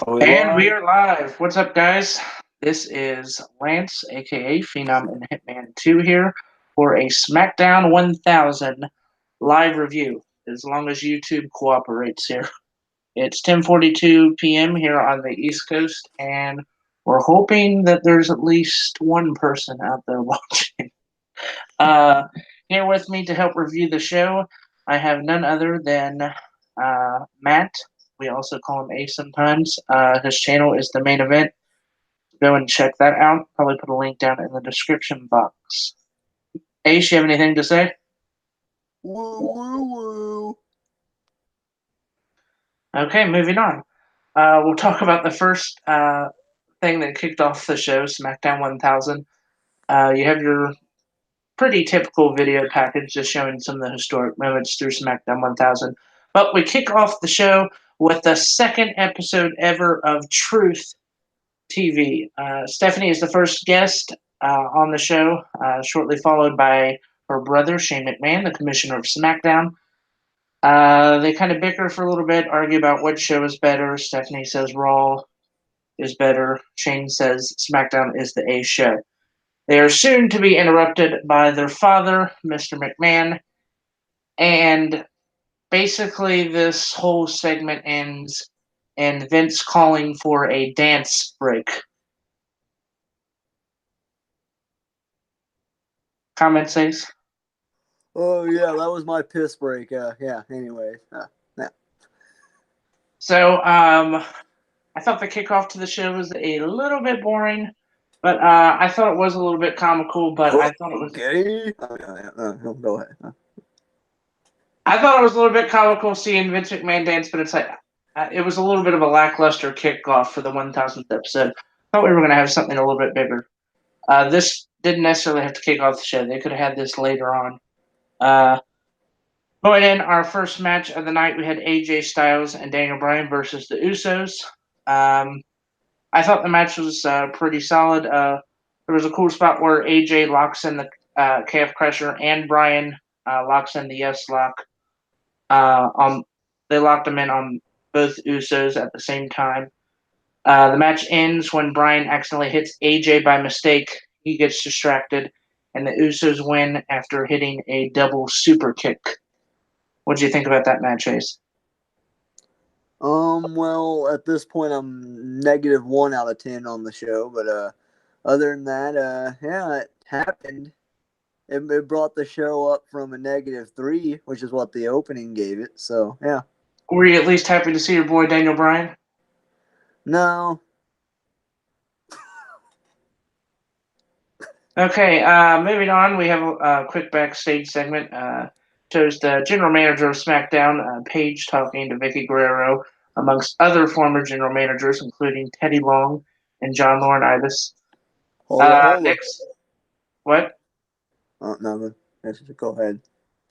Are we And we live? are live. What's up, guys? This is Lance, aka Phenom and Hitman 2 here for a SmackDown 1000 live review, as long as YouTube cooperates here. It's 10:42 p.m. here on the East Coast, and we're hoping that there's at least one person out there watching. Uh, Here with me to help review the show, I have none other than Matt. We also call him Ace sometimes. His channel is The Main Event. Go and check that out. Probably put a link down in the description box. Ace, you have anything to say? Woo, woo, woo. Okay, moving on. We'll talk about the first thing that kicked off the show, SmackDown 1000. You have your pretty typical video package just showing some of the historic moments through SmackDown 1000. But we kick off the show with the second episode ever of Truth TV. Stephanie is the first guest on the show, shortly followed by her brother, Shane McMahon, the commissioner of SmackDown. They kind of bicker for a little bit, argue about which show is better. Stephanie says Raw is better. Shane says SmackDown is the A show. They are soon to be interrupted by their father, Mr. McMahon, and basically this whole segment ends in Vince calling for a dance break. Comments, Ace? Oh, yeah, that was my piss break. Yeah, anyway. Yeah. So, I thought the kickoff to the show was a little bit boring, but I thought it was a little bit comical. But I thought it was Okay. Go ahead. I thought it was a little bit comical seeing Vince McMahon dance, but it's like it was a little bit of a lackluster kickoff for the 1000th episode. I thought we were going to have something a little bit bigger. This didn't necessarily have to kick off the show. They could have had this later on. Going in, our first match of the night, we had AJ Styles and Daniel Bryan versus the Usos. I thought the match was pretty solid. There was a cool spot where AJ locks in the calf crusher and Bryan locks in the yes lock. They locked them in on both Usos at the same time. The match ends when Bryan accidentally hits AJ by mistake. He gets distracted, and the Usos win after hitting a double super kick. What do you think about that match, Ace? Well, at this point, I'm -1 out of 10 on the show, but other than that, yeah, it happened. It brought the show up from a -3, which is what the opening gave it. So, yeah. Were you at least happy to see your boy Daniel Bryan? No. Okay, moving on, we have a quick backstage segment. Shows the general manager of SmackDown, Paige, talking to Vicky Guerrero, amongst other former general managers, including Teddy Long and John Laurinaitis. Hold on. Next, what? Oh, no, go ahead.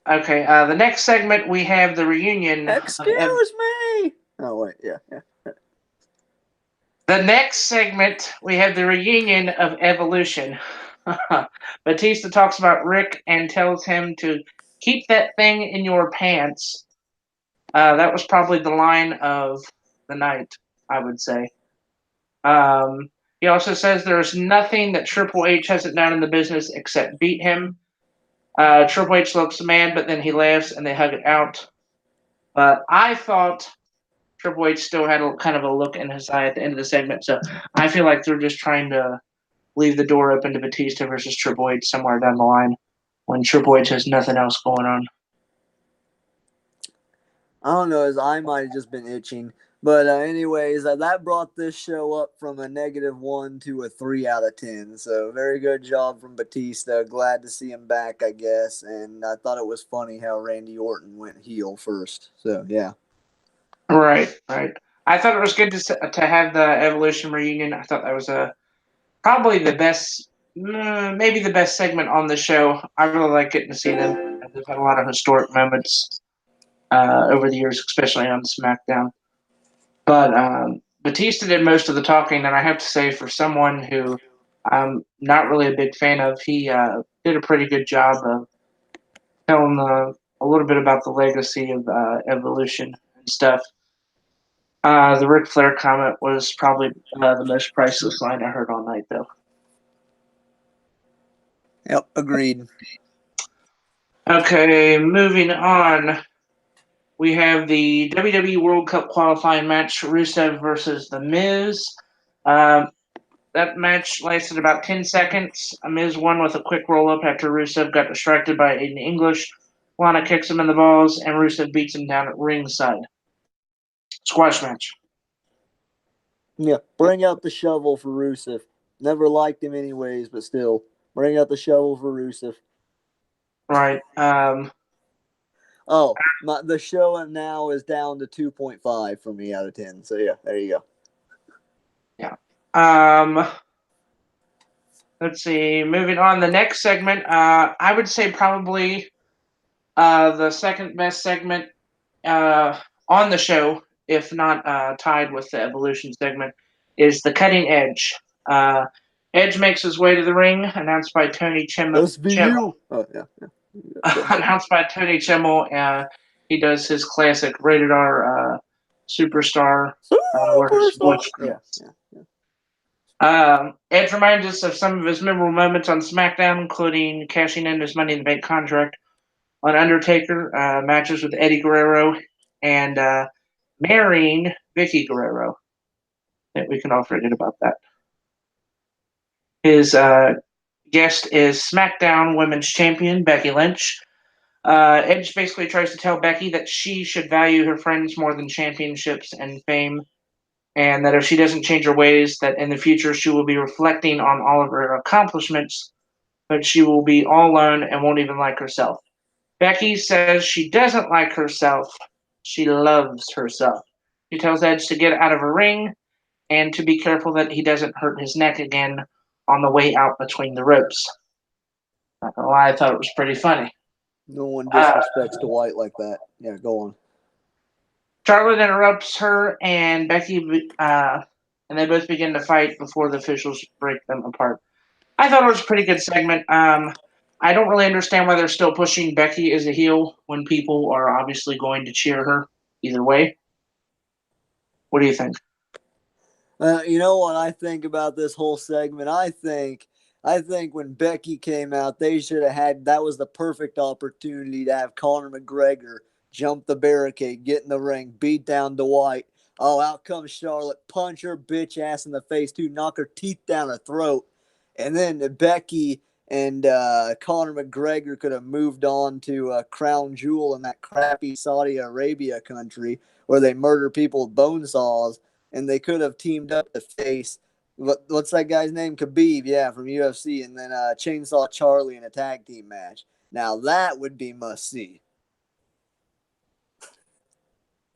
Okay, the next segment we have the reunion. Excuse me. Oh, wait, yeah. The next segment we have the reunion of Evolution. Batista talks about Rick and tells him to keep that thing in your pants. That was probably the line of the night, I would say. He also says there's nothing that Triple H hasn't done in the business except beat him. Triple H looks mad, but then he laughs and they hug it out. But I thought Triple H still had kind of a look in his eye at the end of the segment, so I feel like they're just trying to leave the door open to Batista versus Triple H somewhere down the line when Triple H has nothing else going on. I don't know, his eye might have just been itching. But anyways, that brought this show up from a -1 to a 3 out of 10. So very good job from Batista. Glad to see him back, I guess. And I thought it was funny how Randy Orton went heel first. So, yeah. Right. I thought it was good to have the Evolution reunion. I thought that was probably the best, maybe the best segment on the show. I really like getting to see them. They've had a lot of historic moments over the years, especially on SmackDown. But Batista did most of the talking, and I have to say, for someone who I'm not really a big fan of, he did a pretty good job of telling a little bit about the legacy of Evolution and stuff. The Ric Flair comment was probably the most priceless line I heard all night, though. Yep, agreed. Okay, moving on. We have the WWE World Cup qualifying match, Rusev versus The Miz. Um, that match lasted about 10 seconds. Miz won with a quick roll-up after Rusev got distracted by Aiden English. Lana kicks him in the balls, and Rusev beats him down at ringside. Squash match. Yeah, bring out the shovel for Rusev. Never liked him anyways, but still, bring out the shovel for Rusev. Right. Oh, the show now is down to 2.5 for me out of 10. So yeah, there you go. Yeah. Let's see. Moving on, the next segment. I would say probably the second best segment on the show, if not tied with the Evolution segment, is the Cutting Edge. Edge makes his way to the ring, announced by Tony Chimel. SVU. Oh yeah. Announced by Tony Chimel. He does his classic rated R superstar, where his Superstar. voice Yeah. cracks. Edge reminds us of some of his memorable moments on SmackDown, including cashing in his Money in the Bank contract on Undertaker, matches with Eddie Guerrero, and marrying Vicky Guerrero. We can all forget about that. His guest is SmackDown Women's Champion Becky Lynch. Edge basically tries to tell Becky that she should value her friends more than championships and fame, and that if she doesn't change her ways, that in the future she will be reflecting on all of her accomplishments, but she will be all alone and won't even like herself. Becky says she doesn't like herself. She loves herself. She tells Edge to get out of her ring and to be careful that he doesn't hurt his neck again on the way out between the ropes. Not gonna lie, I thought it was pretty funny. No one disrespects Dwight like that. Yeah, go on. Charlotte interrupts her and Becky, and they both begin to fight before the officials break them apart. I thought it was a pretty good segment. I don't really understand why they're still pushing Becky as a heel when people are obviously going to cheer her either way. What do you think? You know what I think about this whole segment? I think when Becky came out, they should have had that was the perfect opportunity to have Conor McGregor jump the barricade, get in the ring, beat down Dwight. Oh, out comes Charlotte, punch her bitch ass in the face too, knock her teeth down her throat, and then Becky and Conor McGregor could have moved on to Crown Jewel in that crappy Saudi Arabia country where they murder people with bone saws, and they could have teamed up to face what's that guy's name? Khabib, yeah, from UFC, and then Chainsaw Charlie in a tag team match. Now that would be must see.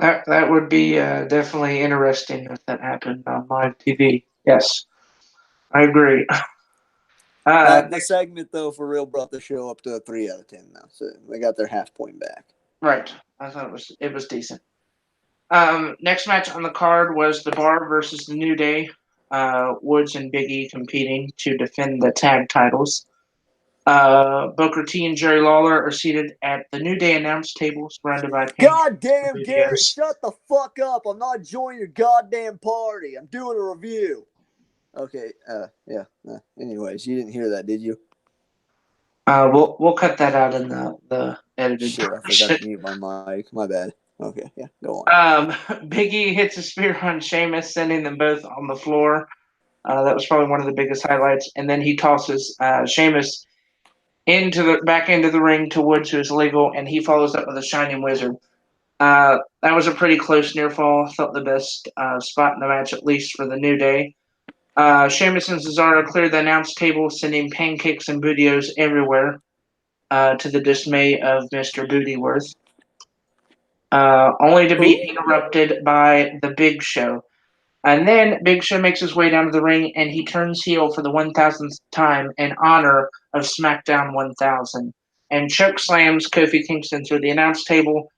That would be definitely interesting if that happened on live TV. Yes, I agree. The segment though, for real, brought the show up to a 3 out of 10 now, so they got their half point back. Right, I thought it was decent. Next match on the card was the Bar versus the New Day. Woods and Big E competing to defend the tag titles. Booker T and Jerry Lawler are seated at the New Day announce table, surrounded by God damn, Garrett, videos. shut the fuck up! I'm not joining your goddamn party. I'm doing a review. Okay, yeah. Anyways, you didn't hear that, did you? We'll cut that out in the edited Shit, I version. forgot to mute my mic. My bad. Okay, yeah, go on. Big E hits a spear on Sheamus, sending them both on the floor. That was probably one of the biggest highlights. And then he tosses Sheamus back into the ring to Woods, who is legal, and he follows up with a Shining Wizard. That was a pretty close near fall. Felt the best spot in the match, at least for the New Day. Sheamus and Cesaro cleared the announce table, sending pancakes and bootios everywhere, to the dismay of Mr. Bootyworth. Only to be interrupted by the Big Show. And then Big Show makes his way down to the ring, and he turns heel for the 1,000th time in honor of SmackDown 1000, and choke slams Kofi Kingston through the announce table.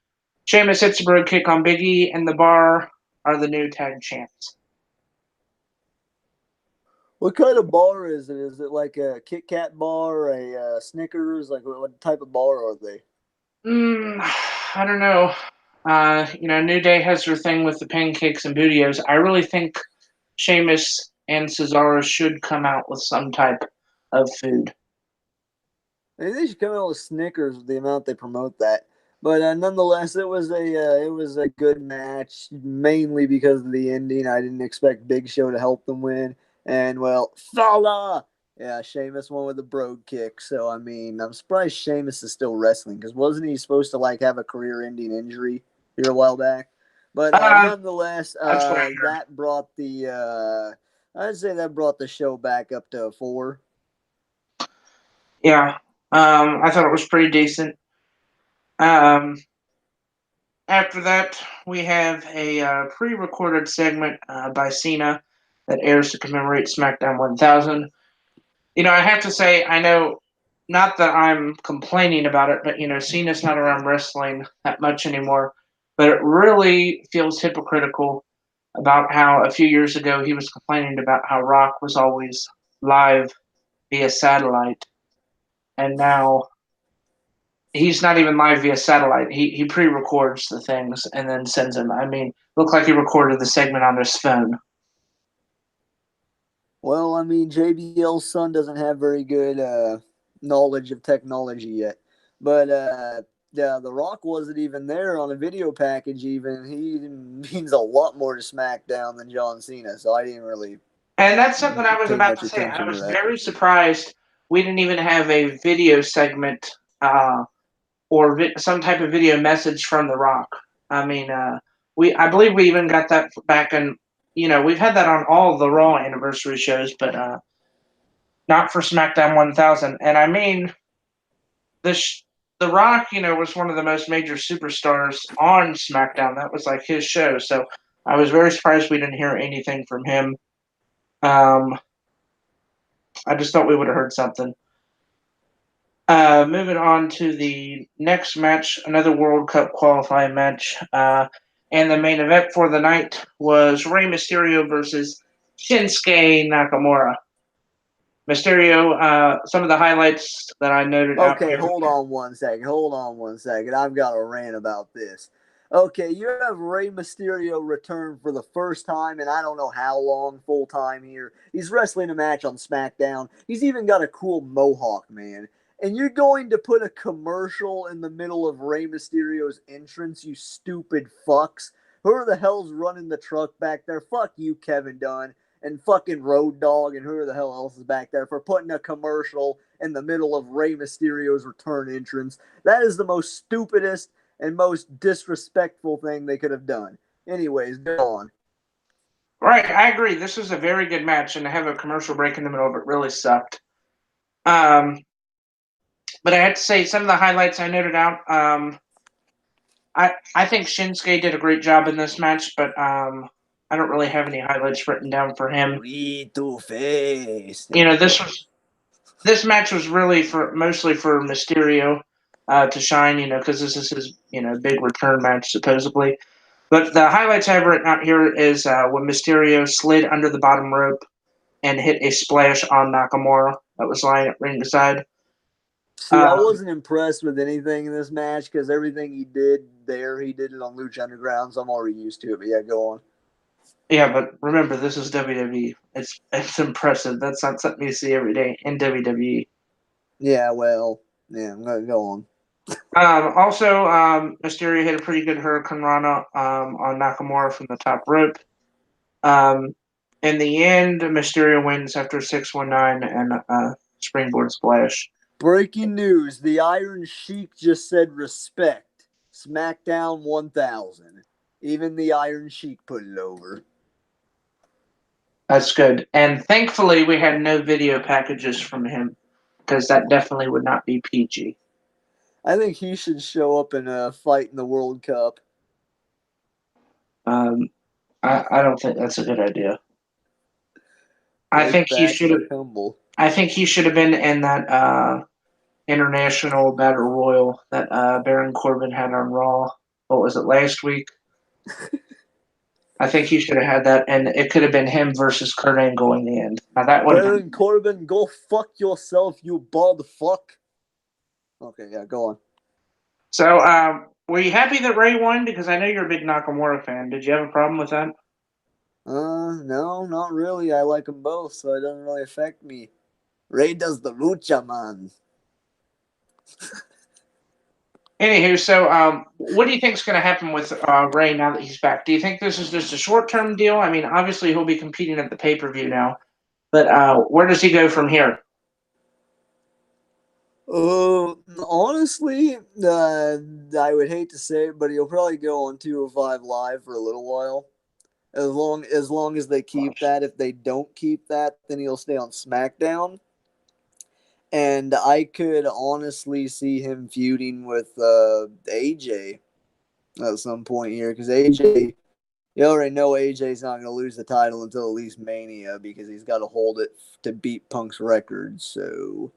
Sheamus hits a brogue kick on Big E, and the Bar are the new tag champs. What kind of bar is it? Is it like a Kit Kat bar, a Snickers? Like what type of bar are they? I don't know. New Day has their thing with the pancakes and bootios. I really think Sheamus and Cesaro should come out with some type of food. Maybe they should come out with Snickers with the amount they promote that. But nonetheless, it was a good match, mainly because of the ending. I didn't expect Big Show to help them win, and well, Fala, yeah, Sheamus won with a brogue kick. So I mean, I'm surprised Sheamus is still wrestling because wasn't he supposed to like have a career-ending injury here a while back? But Uh, nonetheless, that's what I heard. that brought the I'd say that brought the show back up to a 4. Yeah, I thought it was pretty decent. Um, After that, we have a pre-recorded segment by Cena that airs to commemorate SmackDown 1000. I have to say, I know, not that I'm complaining about it, but Cena's not around wrestling that much anymore. But it really feels hypocritical about how a few years ago he was complaining about how Rock was always live via satellite, and now he's not even live via satellite. He pre-records the things and then sends them. I mean, looked like he recorded the segment on his phone. Well, I mean, JBL's son doesn't have very good knowledge of technology yet, but the Rock wasn't even there on a video package. Even he means a lot more to SmackDown than John Cena, so I didn't really And that's something I was pay about much to say. I attention to was that. very surprised we didn't even have a video segment or some type of video message from The Rock. I mean, I believe we even got that back in. We've had that on all the Raw anniversary shows, but not for SmackDown 1000. And I mean, this The Rock, was one of the most major superstars on SmackDown. That was like his show. So I was very surprised we didn't hear anything from him. Um, I just thought we would have heard something. Moving on to the next match, another World Cup qualifying match. And the main event for the night was Rey Mysterio versus Shinsuke Nakamura. Mysterio, some of the highlights that I noted out Okay, here. hold on one second. Hold on one second. I've got a rant about this. Okay, you have Rey Mysterio return for the first time, and I don't know how long full time here. He's wrestling a match on SmackDown. He's even got a cool mohawk, man. And you're going to put a commercial in the middle of Rey Mysterio's entrance, you stupid fucks. Who the hell's running the truck back there? Fuck you, Kevin Dunn, and fucking Road Dogg, and who the hell else is back there for putting a commercial in the middle of Rey Mysterio's return entrance. That is the most stupidest and most disrespectful thing they could have done. Anyways, go on. Right, I agree. This was a very good match, and to have a commercial break in the middle of it really sucked. Um, but I had to say some of the highlights I noted out. I think Shinsuke did a great job in this match, but I don't really have any highlights written down for him. We two face. You know, Anyway, go this on. was this match was really for mostly for Mysterio to shine. Because this is his big return match supposedly. But the highlights I've written out here is when Mysterio slid under the bottom rope and hit a splash on Nakamura that was lying at ringside. See, I Um, wasn't impressed with anything in this match because everything he did there, he did it on Lucha Underground, so I'm already used to it. But yeah, go on. yeah, but remember, this is WWE. It's impressive. That's not something you see every day in WWE. Yeah, well, yeah, I'm gonna go on. Also, Mysterio hit a pretty good Hurricane Rana on Nakamura from the top rope. Um, in the end, Mysterio wins after 619 and springboard splash. Breaking news: the Iron Sheik just said respect. SmackDown 1000. Even the Iron Sheik put it over. That's good. And thankfully, we had no video packages from him because that definitely would not be PG. I think he should show up in a fight in the World Cup. Um, I don't think that's a good idea. I Right think he back should have. like humble. I think he should have been in that international battle royal that Baron Corbin had on Raw. What was it last week? I think he should have had that, and it could have been him versus Kurt Angle in the end. Now that would have been. Baron Corbin, go fuck yourself, you bald fuck. Okay, yeah, go on. So Were you happy that Ray won? Because I know you're a big Nakamura fan. Did you have a problem with that? No, not really. I like them both, so it doesn't really affect me. Ray does the lucha, man. Anywho, so what do you think is going to happen with Ray now that he's back? Do you think this is just a short-term deal? I mean, obviously he'll be competing at the pay-per-view now, but where does he go from here? Honestly, I would hate to say it, but he'll probably go on 205 Live for a little while. As long as they keep that. If they don't keep that, then he'll stay on SmackDown. And I could honestly see him feuding with AJ at some point here because AJ, you already know AJ's not going to lose the title until at least Mania because he's got to hold it to beat Punk's record. So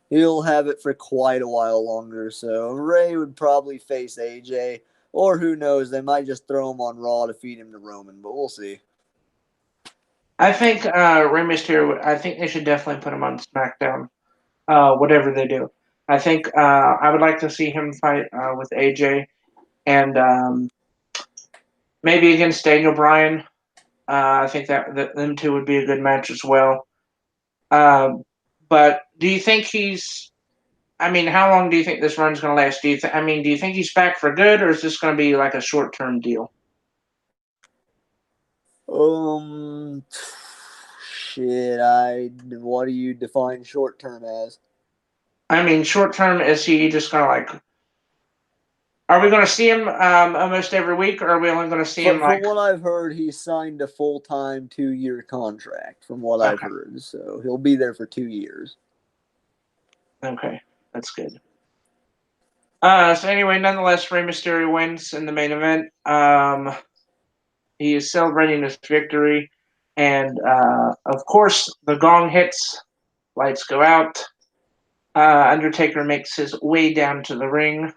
he'll have it for quite a while longer. So Ray would probably face AJ, or who knows, they might just throw him on Raw to feed him to Roman, but we'll see. I think Rey Mysterio. I think they should definitely put him on SmackDown. Whatever they do, I think I would like to see him fight with AJ and maybe against Daniel Bryan. I think that them two would be a good match as well. Um, but do you think he's? I mean, how long do you think this run's going to last? Do you think he's back for good, or is this going to be like a short-term deal? Um, shit. What do you define short term as? I mean, short-term is he just going to like? Are we going to see him almost every week, or are we only going to see him From like? what I've heard, he signed a full time 2 year contract. From what I've Okay, heard, so he'll be there for 2 years. okay, that's good. So anyway, nonetheless, Rey Mysterio wins in the main event. He is celebrating his victory, and of course, the gong hits, lights go out. Undertaker makes his way down to the ring.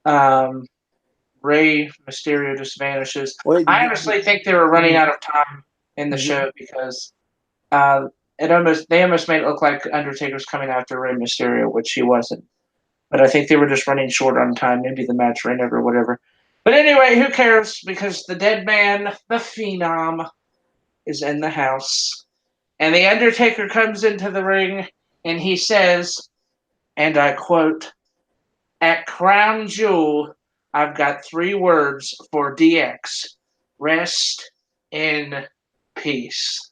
Um, Rey Mysterio just vanishes. Wait, I honestly think they were running did, out of time in the did, show because uh, they almost made it look like Undertaker's coming after Rey Mysterio, which he wasn't. But I think they were just running short on time. Maybe the match ran over, whatever. But anyway, who cares? Because the dead man, the Phenom, is in the house. And the Undertaker comes into the ring and he says, and I quote, "At Crown Jewel, I've got three words for DX: rest in peace."